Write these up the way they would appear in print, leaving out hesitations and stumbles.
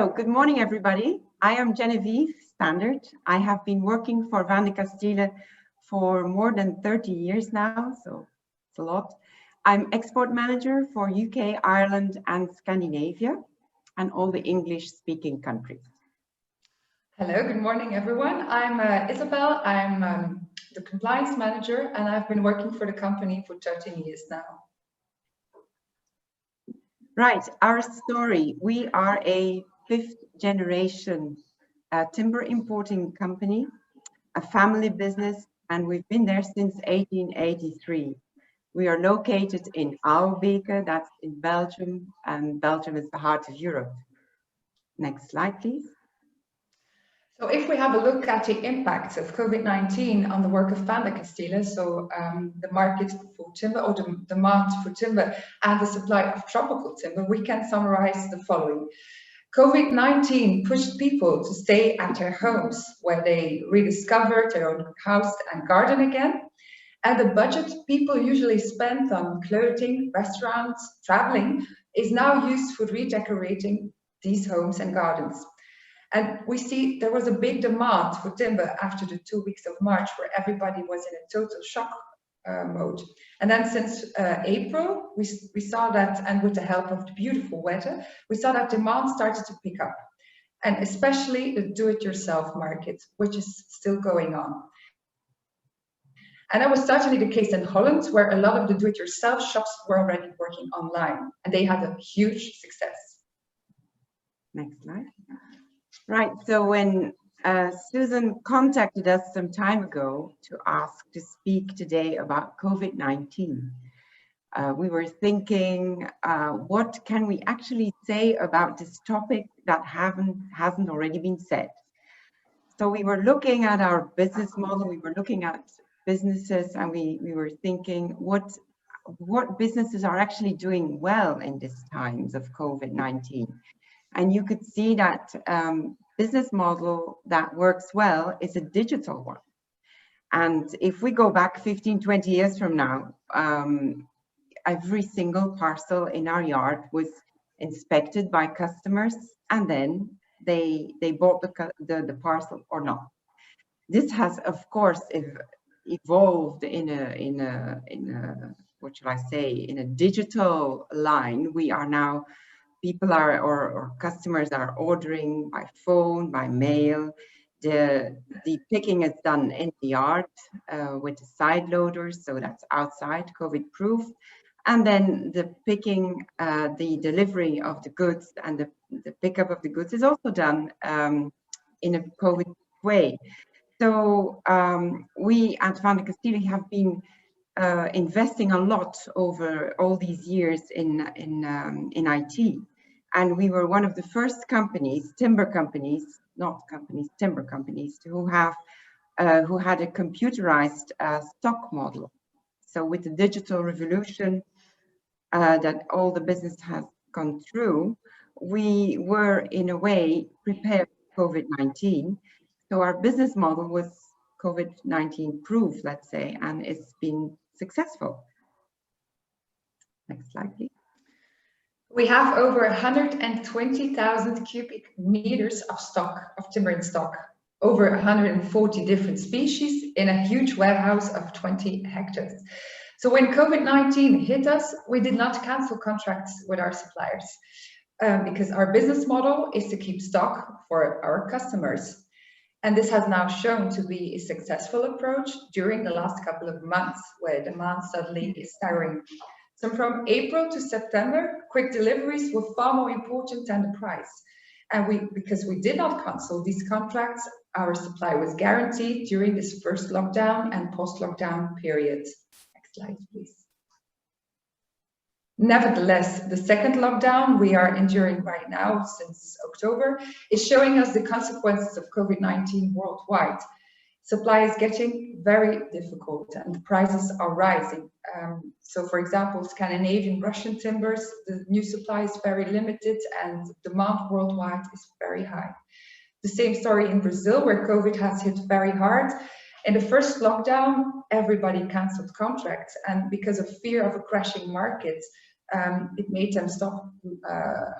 Good morning, everybody. I am Genevieve, Standaert. I have been working for Vandecasteele for more than 30 years now, so it's a lot. I'm export manager for UK, Ireland, and Scandinavia, and all the English-speaking countries. Hello, good morning, everyone. I'm Isabelle. I'm the compliance manager, and I've been working for the company for 13 years now. Right, our story. We are a fifth generation timber importing company, a family business, and we've been there since 1883. We are located in Aalbeke, that's in Belgium, and Belgium is the heart of Europe. Next slide, please. So if we have a look at the impact of COVID-19 on the work of Vandecasteele, so the market for timber or the demand for timber and the supply of tropical timber, we can summarize the following. COVID-19 pushed people to stay at their homes where they rediscovered their own house and garden again. And the budget people usually spend on clothing, restaurants, traveling is now used for redecorating these homes and gardens. And we see there was a big demand for timber after the 2 weeks of March where everybody was in a total shock mode. And then since April, we saw that, and with the help of the beautiful weather, we saw that demand started to pick up. And especially the do-it-yourself market, which is still going on. And that was certainly the case in Holland, where a lot of the do-it-yourself shops were already working online, and they had a huge success. Next slide. Right, so when Susan contacted us some time ago to ask to speak today about COVID-19, we were thinking, what can we actually say about this topic that hasn't already been said? So we were looking at our business model, we were looking at businesses, and we were thinking what businesses are actually doing well in these times of COVID-19. And you could see that business model that works well is a digital one. And if we go back 15, 20 years from now, every single parcel in our yard was inspected by customers, and then they bought the parcel or not. This has, of course, evolved in a what should I say, in a digital line. We are now, people are, or customers are ordering by phone, by mail. The picking is done in the yard with the side loaders, so that's outside, COVID-proof. And then the picking, the delivery of the goods and the pickup of the goods is also done in a COVID way. So we at Vandecasteele have been investing a lot over all these years in IT. And we were one of the first companies, timber companies, not companies, timber companies, who had a computerized stock model. So with the digital revolution that all the business has gone through, we were in a way prepared for COVID-19. So our business model was COVID-19 proof, let's say, and it's been successful. Next slide, please. We have over 120,000 cubic meters of stock, of timber in stock, over 140 different species in a huge warehouse of 20 hectares. So when COVID-19 hit us, we did not cancel contracts with our suppliers because our business model is to keep stock for our customers. And this has now shown to be a successful approach during the last couple of months where demand suddenly is staggering. So from April to September, quick deliveries were far more important than the price. And because we did not cancel these contracts, our supply was guaranteed during this first lockdown and post-lockdown period. Next slide, please. Nevertheless, the second lockdown we are enduring right now since October is showing us the consequences of COVID-19 worldwide. Supply is getting very difficult and the prices are rising. So for example, Scandinavian Russian timbers, the new supply is very limited and demand worldwide is very high. The same story in Brazil, where COVID has hit very hard. In the first lockdown, everybody cancelled contracts, and because of fear of a crashing market, it made them stop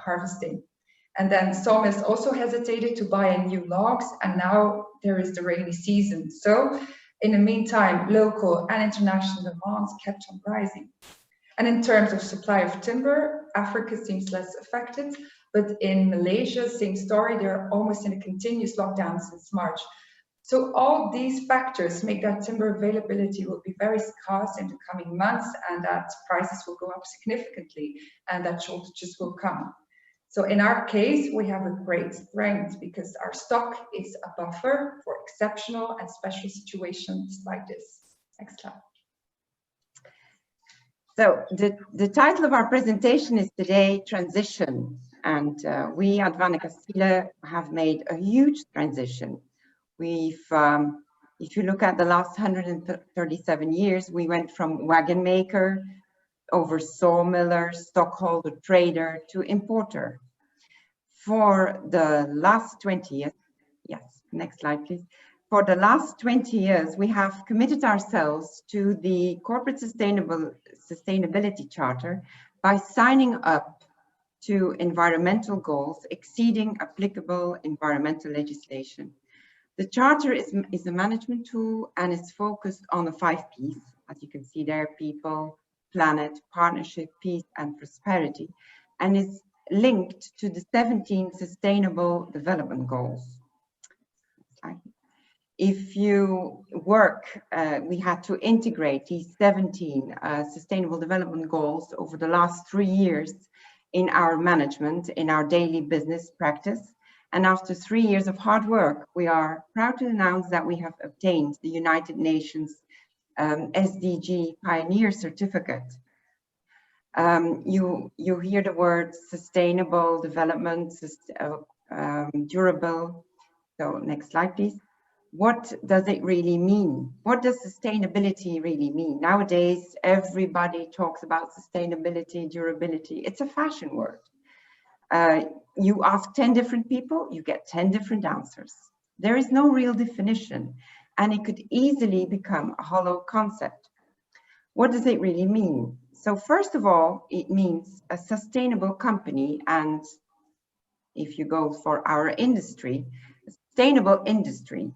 harvesting. And then sawmills also hesitated to buy in new logs, and now there is the rainy season. So in the meantime, local and international demands kept on rising. And in terms of supply of timber, Africa seems less affected, but in Malaysia, same story, they're almost in a continuous lockdown since March. So all these factors make that timber availability will be very scarce in the coming months, and that prices will go up significantly, and that shortages will come. So in our case, we have a great strength because our stock is a buffer for exceptional and special situations like this. Next slide. So the title of our presentation is today Transition, and we at Vandecasteele have made a huge transition. We've, if you look at the last 137 years, we went from wagon maker over sawmiller, stockholder, trader to importer. For the last 20 years, yes, next slide please. For the last 20 years, we have committed ourselves to the Corporate Sustainability Charter by signing up to environmental goals exceeding applicable environmental legislation. The Charter is a management tool and is focused on the 5 Ps, as you can see there: people, planet, partnership, peace, and prosperity, and is linked to the 17 Sustainable Development Goals. If you work, we had to integrate these 17 Sustainable Development Goals over the last 3 years in our management, in our daily business practice. And after 3 years of hard work, we are proud to announce that we have obtained the United Nations SDG Pioneer Certificate. You hear the word sustainable development, durable. So next slide, please. What does it really mean? What does sustainability really mean? Nowadays, everybody talks about sustainability, durability. It's a fashion word. You ask 10 different people, you get 10 different answers. There is no real definition, and it could easily become a hollow concept. What does it really mean? So first of all, it means a sustainable company, and if you go for our industry, a sustainable industry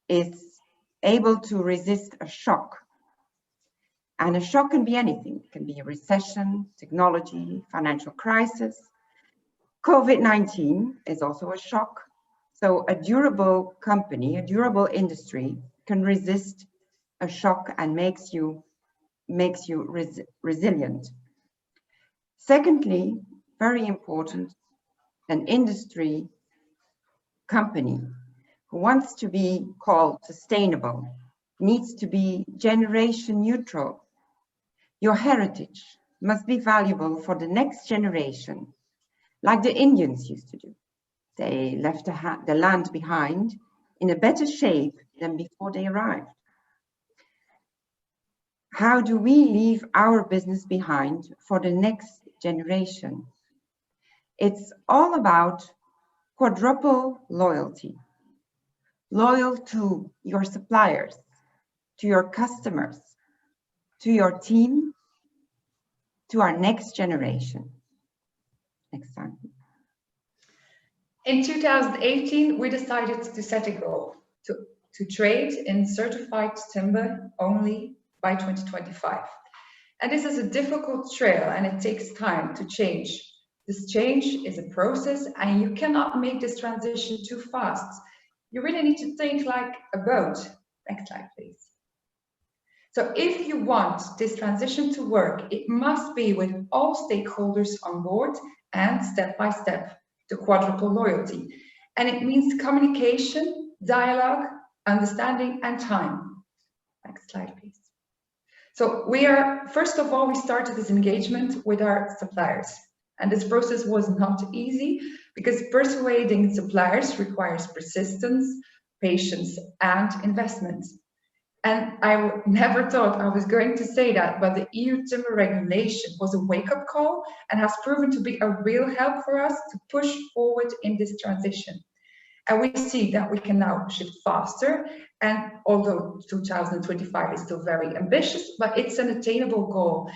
is able to resist a shock. And a shock can be anything. It can be a recession, technology, financial crisis. COVID-19 is also a shock. So a durable company, a durable industry can resist a shock and makes you resilient. Secondly, very important, an industry company who wants to be called sustainable needs to be generation neutral. Your heritage must be valuable for the next generation, like the Indians used to do. They left the land behind in a better shape than before they arrived. How do we leave our business behind for the next generation? It's all about quadruple loyalty. Loyal to your suppliers, to your customers, to your team, to our next generation. Next time. In 2018, we decided to set a goal to trade in certified timber only by 2025. And this is a difficult trail, and it takes time to change. This change is a process, and you cannot make this transition too fast. You really need to think like a boat. Next slide, please. So if you want this transition to work, it must be with all stakeholders on board and step by step, the quadruple loyalty. And it means communication, dialogue, understanding, and time. Next slide, please. So first of all, we started this engagement with our suppliers. And this process was not easy because persuading suppliers requires persistence, patience, and investment. And I never thought I was going to say that, but the EU timber regulation was a wake-up call and has proven to be a real help for us to push forward in this transition. And we see that we can now shift faster. And although 2025 is still very ambitious, but it's an attainable goal.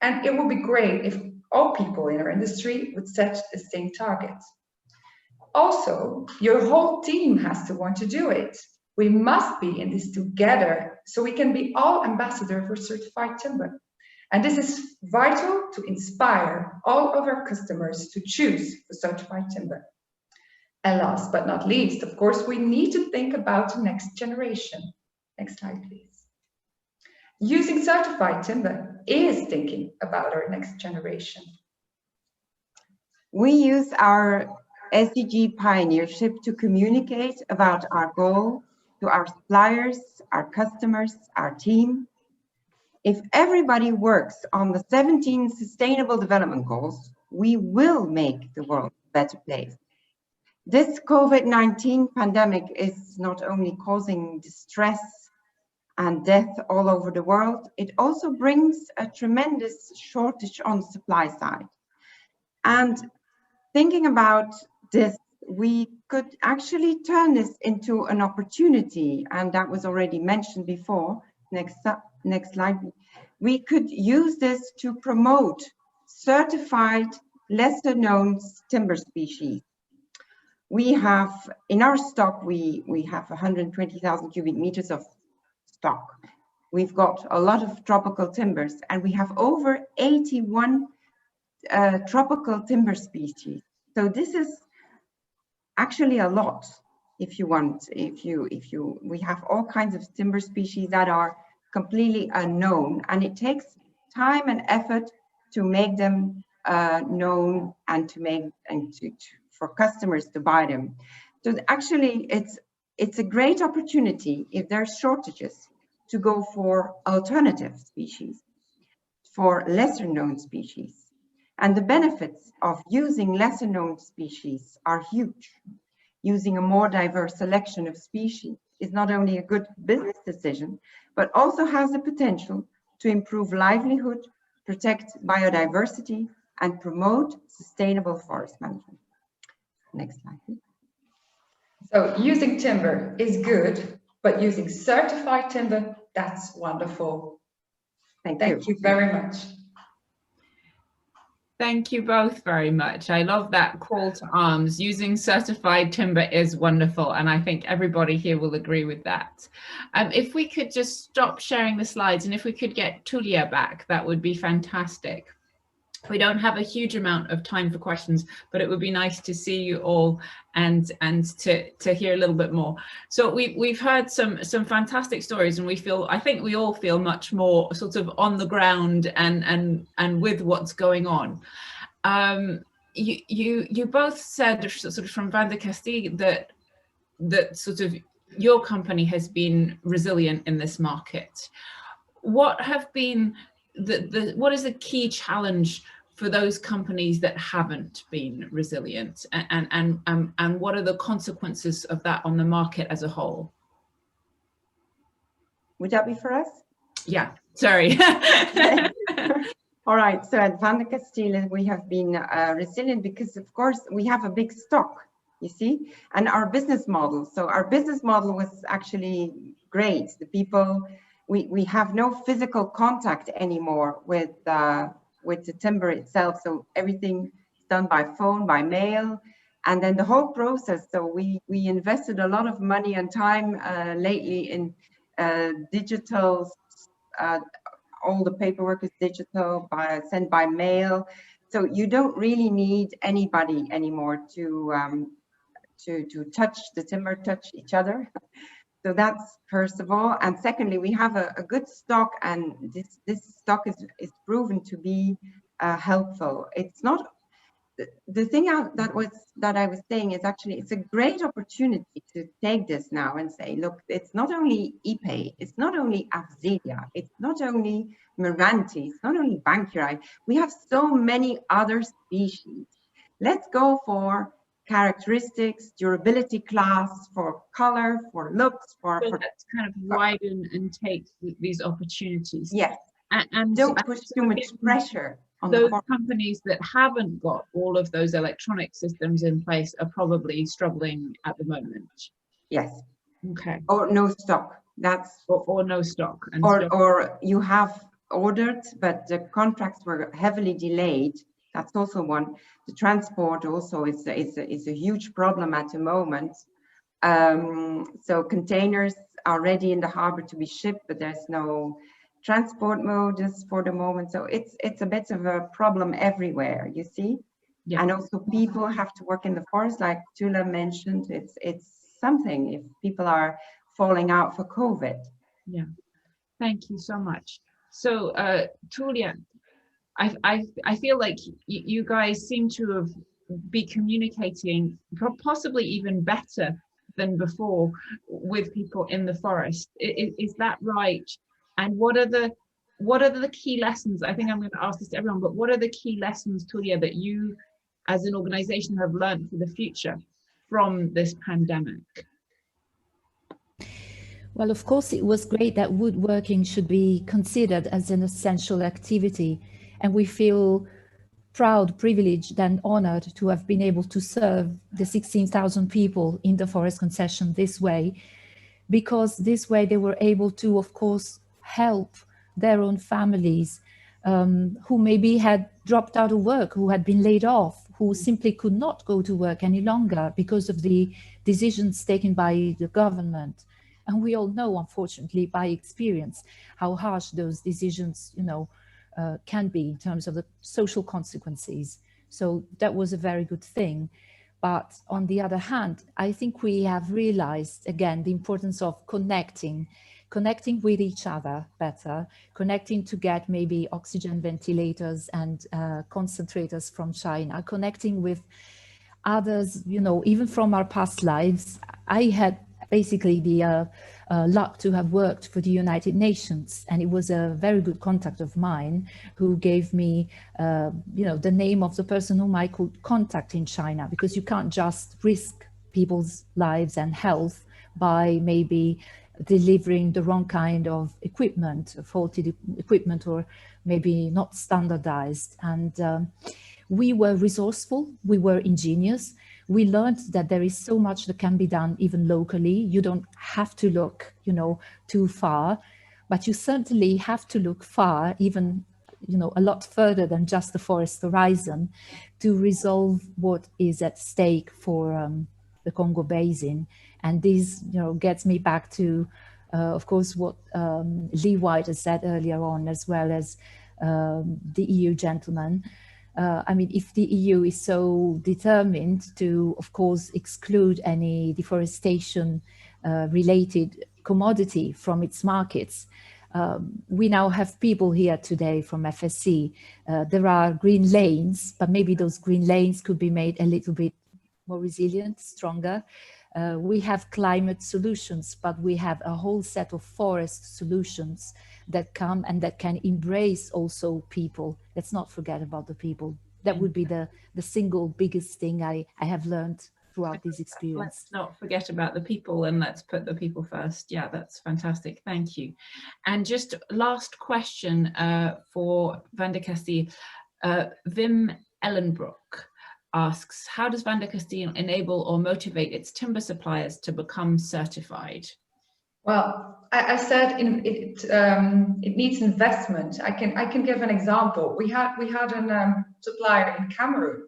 And it would be great if all people in our industry would set the same targets. Also, your whole team has to want to do it. We must be in this together so we can be all ambassador for certified timber. And this is vital to inspire all of our customers to choose the certified timber. And last but not least, of course, we need to think about the next generation. Next slide, please. Using certified timber is thinking about our next generation. We use our SDG pioneership to communicate about our goal to our suppliers, our customers, our team. If everybody works on the 17 Sustainable Development Goals, we will make the world a better place. This COVID-19 pandemic is not only causing distress and death all over the world, it also brings a tremendous shortage on the supply side. And thinking about this, we could actually turn this into an opportunity, and that was already mentioned before. Next slide. We could use this to promote certified, lesser known timber species. We have, in our stock, we have 120,000 cubic meters of stock. We've got a lot of tropical timbers, and we have over 81 tropical timber species. So this is actually a lot. If you want, we have all kinds of timber species that are completely unknown, and it takes time and effort to make them known and for customers to buy them. So actually, it's a great opportunity if there's shortages to go for alternative species, for lesser known species. And the benefits of using lesser known species are huge. Using a more diverse selection of species is not only a good business decision, but also has the potential to improve livelihood, protect biodiversity, and promote sustainable forest management. Next slide, please. So using timber is good, but using certified timber, that's wonderful. Thank you very much. Thank you both very much. I love that call to arms. Using certified timber is wonderful, and I think everybody here will agree with that. If we could just stop sharing the slides, and if we could get Tulia back, that would be fantastic. We don't have a huge amount of time for questions, but it would be nice to see you all and to hear a little bit more. So we've heard some fantastic stories, and I think we all feel much more sort of on the ground and with what's going on. You both said, sort of from Vandecasteele, that sort of your company has been resilient in this market. What have been what is the key challenge for those companies that haven't been resilient, and what are the consequences of that on the market as a whole? Would that be for us? Yeah, sorry. All right, so at Vandecasteele, we have been resilient because, of course, we have a big stock, you see, and our business model. So our business model was actually great. The people, we have no physical contact anymore with the timber itself. So everything is done by phone, by mail, and then the whole process. So we invested a lot of money and time lately in digital. All the paperwork is digital, sent by mail. So you don't really need anybody anymore to touch the timber, touch each other. So that's first of all. And secondly, we have a good stock, and this stock is proven to be helpful. It's not the thing that I was saying is actually it's a great opportunity to take this now and say, look, it's not only Ipe, it's not only Afzelia, it's not only Meranti, it's not only Bankeri. We have so many other species. Let's go for characteristics, durability class, for color, for looks, for let's kind of widen and take these opportunities. Yes, and don't push too much pressure on those companies that haven't got all of those electronic systems in place are probably struggling at the moment. Yes. Okay. Or no stock. That's or no stock. And or you have ordered, but the contracts were heavily delayed. That's also one. The transport also is a huge problem at the moment. So containers are ready in the harbor to be shipped, but there's no transport modes for the moment. So it's a bit of a problem everywhere, you see. Yeah. And also people have to work in the forest, like Tula mentioned. It's something if people are falling out for COVID. Yeah, thank you so much. So Tulia, I feel like you guys seem to have be communicating possibly even better than before with people in the forest. Is that right? And what are the key lessons? I think I'm going to ask this to everyone, but what are the key lessons, Tulia, that you as an organization have learned for the future from this pandemic? Well, of course, it was great that woodworking should be considered as an essential activity. And we feel proud, privileged, and honored to have been able to serve the 16,000 people in the forest concession this way, because this way they were able to, of course, help their own families who maybe had dropped out of work, who had been laid off, who simply could not go to work any longer because of the decisions taken by the government. And we all know, unfortunately, by experience, how harsh those decisions, can be in terms of the social consequences. So that was a very good thing. But on the other hand, I think we have realized, again, the importance of connecting with each other better, connecting to get maybe oxygen ventilators and concentrators from China, connecting with others, even from our past lives. I had basically the luck to have worked for the United Nations, and it was a very good contact of mine who gave me, the name of the person whom I could contact in China, because you can't just risk people's lives and health by maybe delivering the wrong kind of equipment, faulty equipment, or maybe not standardized. And we were resourceful, we were ingenious. We learned that there is so much that can be done even locally. You don't have to look, too far, but you certainly have to look far, even, a lot further than just the forest horizon, to resolve what is at stake for the Congo Basin. And this, gets me back to, of course, what Lee White has said earlier on, as well as the EU gentleman. If the EU is so determined to, of course, exclude any deforestation related commodity from its markets, we now have people here today from FSC. There are green lanes, but maybe those green lanes could be made a little bit more resilient, stronger. We have climate solutions, but we have a whole set of forest solutions that come and that can embrace also people. Let's not forget about the people. That would be the single biggest thing I have learned throughout this experience. Let's not forget about the people, and let's put the people first. Yeah, that's fantastic. Thank you. And just last question for Vandecasteele. Wim Ellenbroek asks, how does Vandecasteele enable or motivate its timber suppliers to become certified? Well, I said it needs investment. I can give an example. We had a supplier in Cameroon,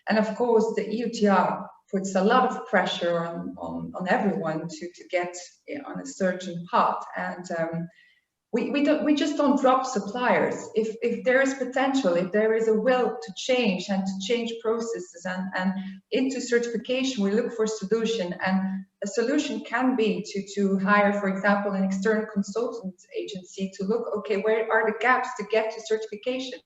and of course the EUTR puts a lot of pressure on everyone to get on a certain path, and we just don't drop suppliers. If there is potential, if there is a will to change and to change processes and into certification, we look for a solution. And a solution can be to hire, for example, an external consultant agency to look, okay, where are the gaps to get to certification?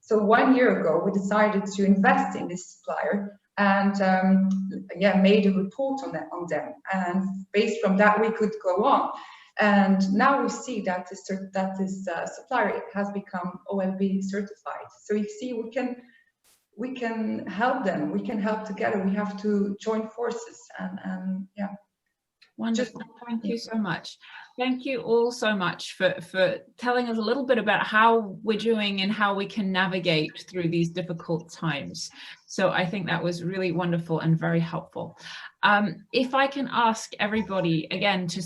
So 1 year ago, we decided to invest in this supplier and made a report on them. And based from that, we could go on. And now we see that this supplier has become OLB certified. So you see, we can help them. We can help together. We have to join forces and yeah. Wonderful. Thank you so much. Thank you all so much for telling us a little bit about how we're doing and how we can navigate through these difficult times. So I think that was really wonderful and very helpful. If I can ask everybody again to